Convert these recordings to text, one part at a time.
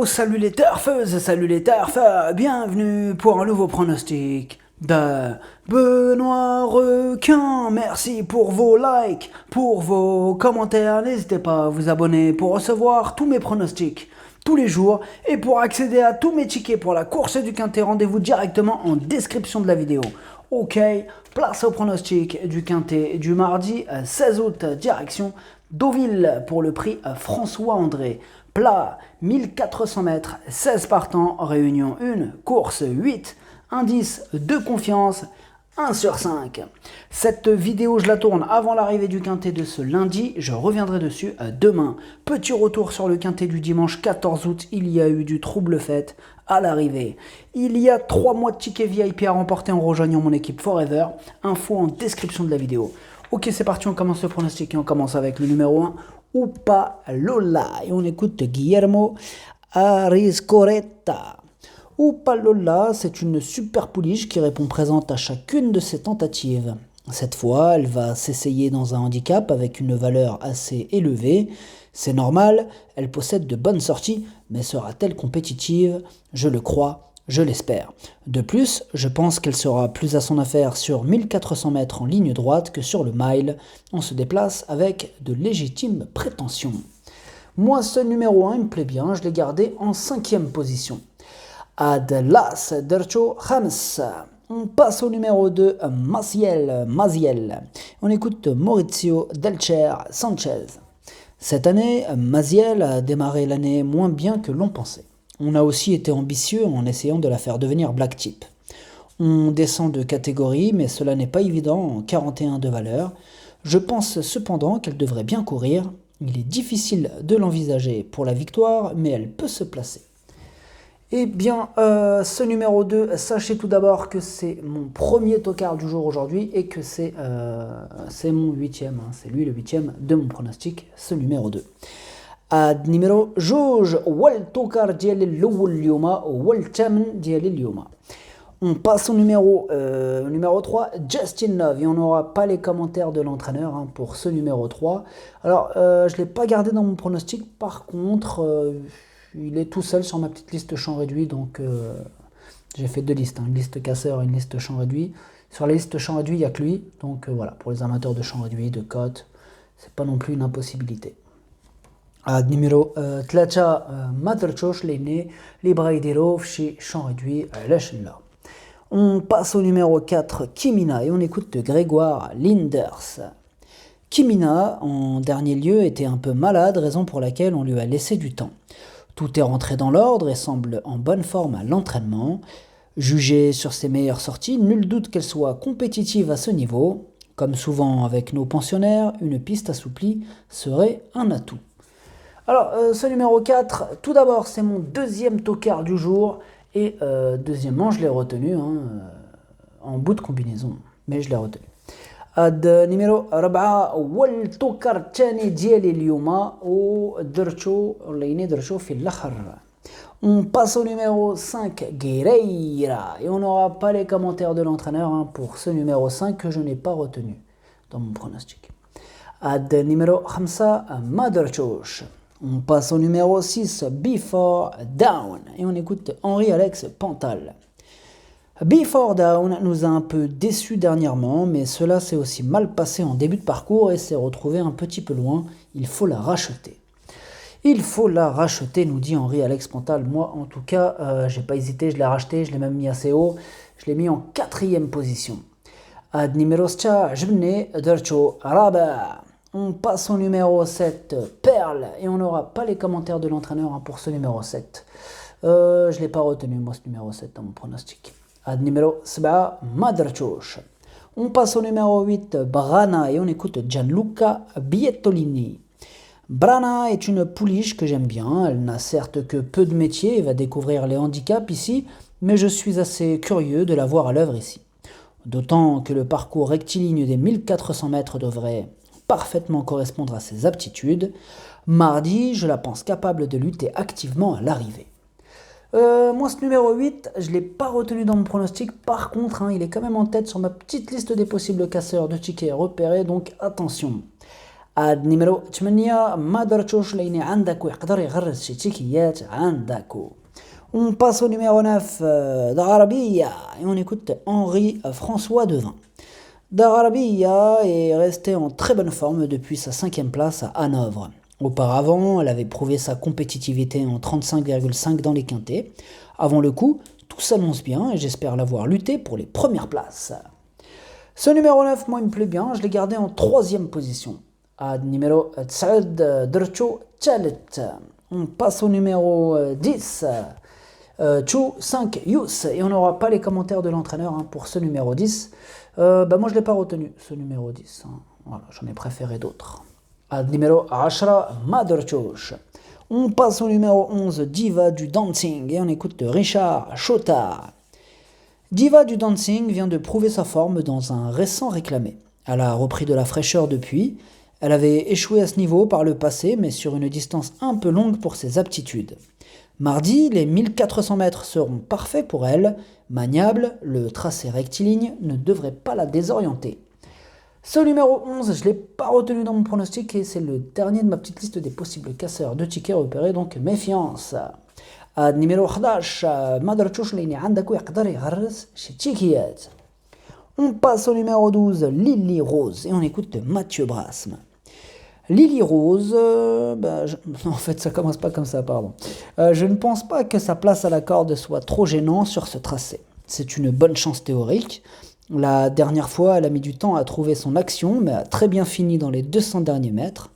Salut les turfeuses, salut les turfeurs, bienvenue pour un nouveau pronostic de Benoît Requin. Merci pour vos likes, pour vos commentaires, n'hésitez pas à vous abonner pour recevoir tous mes pronostics tous les jours et pour accéder à tous mes tickets pour la course du Quintet, rendez-vous directement en description de la vidéo. Ok, place au pronostic du Quintet du mardi 16 août, direction Deauville pour le prix François André. Plat 1400 mètres, 16 partants, réunion 1, course 8, indice de confiance 1 sur 5. Cette vidéo, je la tourne avant l'arrivée du Quintet de ce lundi, je reviendrai dessus demain. Petit retour sur le Quintet du dimanche 14 août, il y a eu du trouble fête à l'arrivée. Il y a 3 mois de tickets VIP à remporter en rejoignant mon équipe Forever, info en description de la vidéo. Ok, c'est parti, on commence le pronostic et on commence avec le numéro 1. Upa Lola, et on écoute Guillermo Arizcoreta. Upa Lola, c'est une super pouliche qui répond présente à chacune de ses tentatives. Cette fois, elle va s'essayer dans un handicap avec une valeur assez élevée. C'est normal, elle possède de bonnes sorties, mais sera-t-elle compétitive? Je le crois. Je l'espère. De plus, je pense qu'elle sera plus à son affaire sur 1400 mètres en ligne droite que sur le mile. On se déplace avec de légitimes prétentions. Moi, ce numéro 1, il me plaît bien, je l'ai gardé en 5e position. Ad las Dercho Hams. On passe au numéro 2, Maziel. On écoute Maurizio Delcher Sanchez. Cette année, Maziel a démarré l'année moins bien que l'on pensait. On a aussi été ambitieux en essayant de la faire devenir black tip. On descend de catégorie, mais cela n'est pas évident en 41 de valeur. Je pense cependant qu'elle devrait bien courir. Il est difficile de l'envisager pour la victoire, mais elle peut se placer. Eh bien, ce numéro 2, sachez tout d'abord que c'est mon premier tocard du jour aujourd'hui et que c'est mon 8e, c'est lui le 8e de mon pronostic, ce numéro 2. Ad numéro جوج والتوكر ديال الاول اليوم والثامن ديال اليوم. On passe au numéro 3, Justin Love, et on n'aura pas les commentaires de l'entraîneur pour ce numéro 3. Alors, je ne l'ai pas gardé dans mon pronostic, par contre, il est tout seul sur ma petite liste champ réduit, donc j'ai fait 2 listes, une liste casseur et une liste champ réduit. Sur la liste champ réduit, il n'y a que lui, donc voilà, pour les amateurs de champ réduit, de cote, c'est pas non plus une impossibilité. Ad numéro 3 ما درتوش لأن اللي بغا يديرو في شي champ réduit علاش لا. On passe au numéro 4, Kimina, et on écoute Grégoire Linders. Kimina, en dernier lieu, était un peu malade, raison pour laquelle on lui a laissé du temps. Tout est rentré dans l'ordre et semble en bonne forme à l'entraînement. Jugée sur ses meilleures sorties, nul doute qu'elle soit compétitive à ce niveau. Comme souvent avec nos pensionnaires, une piste assouplie serait un atout. Alors, ce numéro 4, tout d'abord, c'est mon deuxième tocard du jour. Et deuxièmement, je l'ai retenu en bout de combinaison. Mais je l'ai retenu. Ad numéro 4, والتوكر الثاني ديالي اليوم درتو في الآخر. On passe au numéro 5, Guerreira. Et on n'aura pas les commentaires de l'entraîneur pour ce numéro 5 que je n'ai pas retenu dans mon pronostic. Ad numéro 5, ما درتوش. On passe au numéro 6, Before Down, et on écoute Henri-Alex Pantal. Before Down nous a un peu déçus dernièrement, mais cela s'est aussi mal passé en début de parcours et s'est retrouvé un petit peu loin. Il faut la racheter. Il faut la racheter, nous dit Henri-Alex Pantal. Moi, en tout cas, j'ai pas hésité, je l'ai racheté, je l'ai même mis assez haut. Je l'ai mis en 4e position. Ad numéro 6, Jbne Dercho Raba. On passe au numéro 7, Perle, et on n'aura pas les commentaires de l'entraîneur pour ce numéro 7. Je ne l'ai pas retenu, moi, ce numéro 7 dans mon pronostic. Ad numéro 7, Madrachosh. On passe au numéro 8, Brana, et on écoute Gianluca Bietolini. Brana est une pouliche que j'aime bien. Elle n'a certes que peu de métier et va découvrir les handicaps ici, mais je suis assez curieux de la voir à l'œuvre ici. D'autant que le parcours rectiligne des 1400 mètres devrait parfaitement correspondre à ses aptitudes. Mardi, je la pense capable de lutter activement à l'arrivée. Moi, ce numéro 8, je ne l'ai pas retenu dans mon pronostic. Par contre, il est quand même en tête sur ma petite liste des possibles casseurs de tickets repérés, donc attention. عاد نيميرو 8 ما درتوش لأن عندك ويقدر يغرس شي تيكيات عندك. On passe au numéro 9 d'Arabia et on écoute Henri François Devin. Darabia est restée en très bonne forme depuis sa 5e place à Hanovre. Auparavant, elle avait prouvé sa compétitivité en 35,5 dans les quintets. Avant le coup, tout s'annonce bien et j'espère l'avoir lutté pour les premières places. Ce numéro 9, moi, il me plaît bien, je l'ai gardé en 3e position. À numéro 9, Drcho Chalet. On passe au numéro 10. Chou 5 Yous, et on n'aura pas les commentaires de l'entraîneur pour ce numéro 10. Moi je ne l'ai pas retenu, ce numéro 10. Voilà, j'en ai préféré d'autres. Numéro 10, Madrchosh. On passe au numéro 11, Diva du Dancing, et on écoute Richard Chota. Diva du Dancing vient de prouver sa forme dans un récent réclamé. Elle a repris de la fraîcheur depuis. Elle avait échoué à ce niveau par le passé, mais sur une distance un peu longue pour ses aptitudes. Mardi, les 1400 mètres seront parfaits pour elle, maniable, le tracé rectiligne ne devrait pas la désorienter. Ce numéro 11, je ne l'ai pas retenu dans mon pronostic et c'est le dernier de ma petite liste des possibles casseurs de tickets repérés, donc méfiance. Numéro 11, Madrchouch Lini Andakou Yaqdar Yagharras chez Tikiat. On passe au numéro 12, Lily Rose, et on écoute Mathieu Brasme. Lily Rose, en fait ça commence pas comme ça, pardon. Je ne pense pas que sa place à la corde soit trop gênante sur ce tracé. C'est une bonne chance théorique. La dernière fois, elle a mis du temps à trouver son action, mais a très bien fini dans les 200 derniers mètres.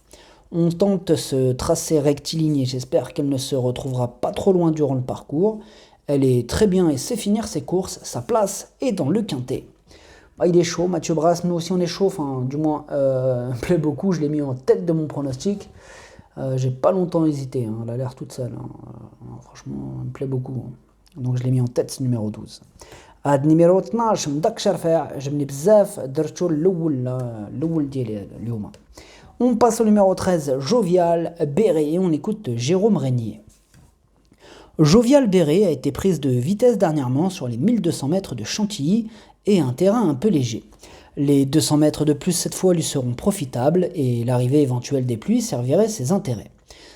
On tente ce tracé rectiligne et j'espère qu'elle ne se retrouvera pas trop loin durant le parcours. Elle est très bien et sait finir ses courses, sa place est dans le quintet. Il est chaud, Mathieu Brasse, nous aussi on est chaud, du moins, il me plaît beaucoup, je l'ai mis en tête de mon pronostic. J'ai pas longtemps hésité, elle a l'air toute seule. Franchement, il me plaît beaucoup. Donc je l'ai mis en tête, ce numéro 12. numéro 12, مدكش رفيع, جبني بزاف, درتو الأول ديالي اليوم. On passe au numéro 13, Jovial Béret, et on écoute Jérôme Régnier. Jovial Béret a été prise de vitesse dernièrement sur les 1200 mètres de Chantilly et un terrain un peu léger. Les 200 mètres de plus cette fois lui seront profitables et l'arrivée éventuelle des pluies servirait ses intérêts.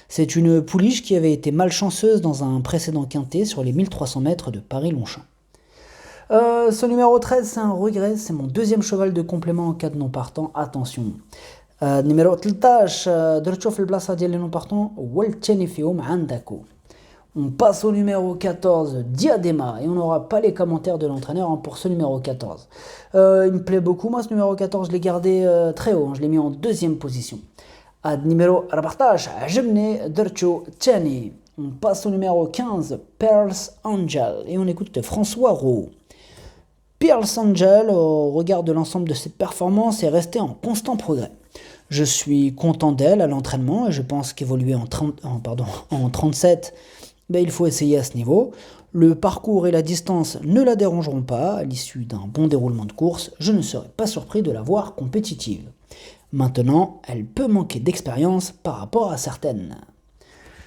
C'est une pouliche qui avait été malchanceuse dans un précédent quintet sur les 1300 mètres de Paris-Longchamp. Ce numéro 13, c'est un regret, c'est mon deuxième cheval de complément en cas de non partant, attention. Numéro 13, درتو في البلاصة ديال لي non partant والثاني فيهم عندكو. On passe au numéro 14, Diadema, et on n'aura pas les commentaires de l'entraîneur pour ce numéro 14. Il me plaît beaucoup, moi, ce numéro 14, je l'ai gardé très haut, je l'ai mis en 2e position. Numéro 14, Jemne Dercho Tchani. On passe au numéro 15, Pearls Angel, et on écoute François Roux. Pearls Angel, au regard de l'ensemble de ses performances, est resté en constant progrès. Je suis content d'elle à l'entraînement et je pense qu'évoluer en 37, il faut essayer à ce niveau. Le parcours et la distance ne la dérangeront pas. À l'issue d'un bon déroulement de course, je ne serai pas surpris de la voir compétitive. Maintenant, elle peut manquer d'expérience par rapport à certaines.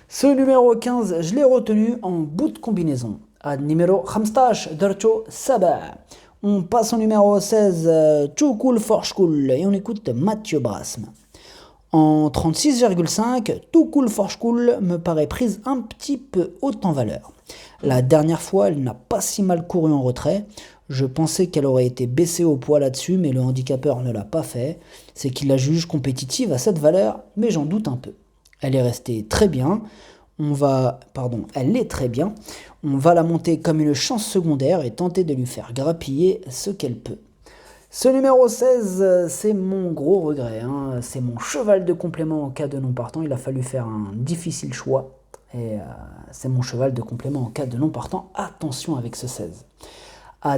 Ce numéro 15, je l'ai retenu en bout de combinaison. Numéro 15, Dercho Saba. On passe au numéro 16, Choukoul Forchkoul, et on écoute Mathieu Brasme. En 36,5, Tout Cool Forchkoul me paraît prise un petit peu haute en valeur. La dernière fois, elle n'a pas si mal couru en retrait. Je pensais qu'elle aurait été baissée au poids là-dessus, mais le handicapeur ne l'a pas fait. C'est qu'il la juge compétitive à cette valeur, mais j'en doute un peu. Elle est restée très bien. Elle est très bien. On va la monter comme une chance secondaire et tenter de lui faire grappiller ce qu'elle peut. Ce numéro 16, c'est mon gros regret. C'est mon cheval de complément en cas de non partant. Il a fallu faire un difficile choix. Et c'est mon cheval de complément en cas de non partant. Attention avec ce 16.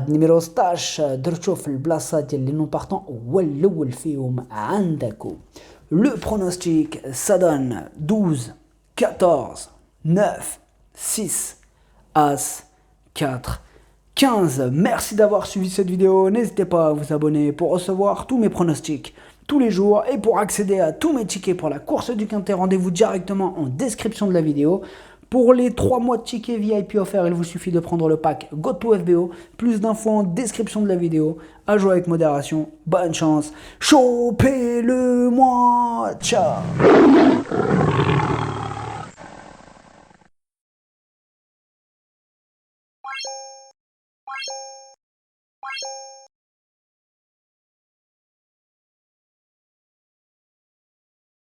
numéro 16, درتشوف البلاصة ديال les non partants والأول فيهم عندكو. Le pronostic, ça donne 12, 14, 9, 6, As, 4, 15. Merci d'avoir suivi cette vidéo. N'hésitez pas à vous abonner pour recevoir tous mes pronostics tous les jours et pour accéder à tous mes tickets pour la course du quintet. Rendez-vous directement en description de la vidéo. Pour les 3 mois de tickets VIP offerts, il vous suffit de prendre le pack GoToFBO. Plus d'infos en description de la vidéo. À jouer avec modération. Bonne chance. Chopez-le-moi. Ciao.